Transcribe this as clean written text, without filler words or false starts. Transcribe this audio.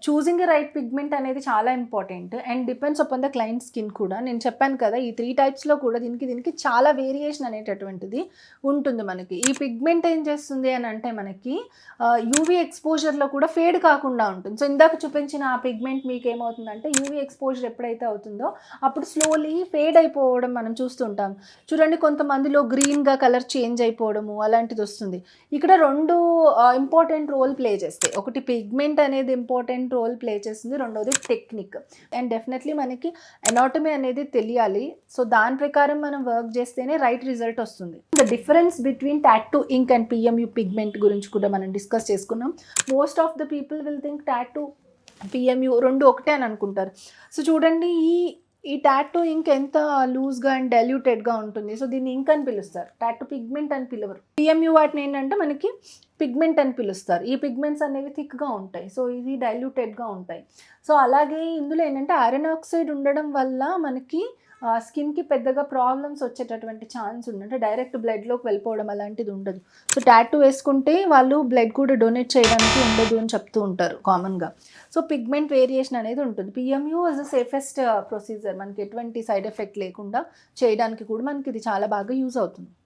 Choosing right pigment అనేది చాలా important and depends upon the client skin కూడా. నేను చెప్పాను కదా ఈ 3 టైప్స్లో కూడా దీనికి చాలా వేరియేషన్ అనేటటువంటిది ఉంటుంది మనకి. ఈ పిగ్మెంట్ ఏం చేస్తుంది అని అంటే మనకి యూవీ ఎక్స్పోజర్లో కూడా ఫేడ్ కాకుండా ఉంటుంది. సో ఇందాక చూపించిన ఆ పిగ్మెంట్ మీకు ఏమవుతుందంటే యూవీ ఎక్స్పోజర్ ఎప్పుడైతే అవుతుందో అప్పుడు స్లోలీ ఫేడ్ అయిపోవడం మనం చూస్తుంటాం. చూడండి కొంతమందిలో గ్రీన్గా కలర్ చేంజ్ అయిపోవడము అలాంటిది వస్తుంది. ఇక్కడ 2 ఇంపార్టెంట్ రోల్ ప్లే చేస్తాయి. ఒకటి పిగ్మెంట్ అనేది ఇంపార్టెంట్ రోల్ ప్లే చేస్తుంది, రెండోది టెక్నిక్. అండ్ డెఫినెట్లీ మనకి ఎనాటమీ అనేది తెలియాలి. సో దాని ప్రకారం మనం వర్క్ చేస్తేనే రైట్ రిజల్ట్ వస్తుంది. The difference between tattoo ink and PMU pigment గురించి కూడా మనం డిస్కస్ చేసుకున్నాం. Most of the people will think tattoo PMU రెండు ఒకటే అని అనుకుంటారు. సో చూడండి ఈ టాటూ ఇంక్ ఎంత లూజ్గా అండ్ డైల్యూటెడ్గా ఉంటుంది. సో దీన్ని ఇంక్ అని పిలుస్తారు, టాటూ పిగ్మెంట్ అని పిలవరు. పిఎంయూ వాటిని ఏంటంటే మనకి పిగ్మెంట్ అని పిలుస్తారు. ఈ పిగ్మెంట్స్ అనేవి థిక్గా ఉంటాయి, సో ఇది డైల్యూటెడ్గా ఉంటాయి. సో అలాగే ఇందులో ఏంటంటే ఐరన్ ఆక్సైడ్ ఉండడం వల్ల మనకి స్కిన్కి పెద్దగా ప్రాబ్లమ్స్ వచ్చేటటువంటి ఛాన్స్ ఉంది. అంటే డైరెక్ట్ బ్లడ్లోకి వెళ్ళిపోవడం అలాంటిది ఉండదు. సో టాటూ వేసుకుంటే వాళ్ళు బ్లడ్ కూడా డొనేట్ చేయడానికి ఉండదు అని చెప్తూ ఉంటారు కామన్గా. సో పిగ్మెంట్ వేరియేషన్ అనేది ఉంటుంది. పిఎంయూ ఇస్ ద సేఫెస్ట్ ప్రొసీజర్, మనకి ఎటువంటి సైడ్ ఎఫెక్ట్ లేకుండా చేయడానికి కూడా మనకి ఇది చాలా బాగా యూజ్ అవుతుంది.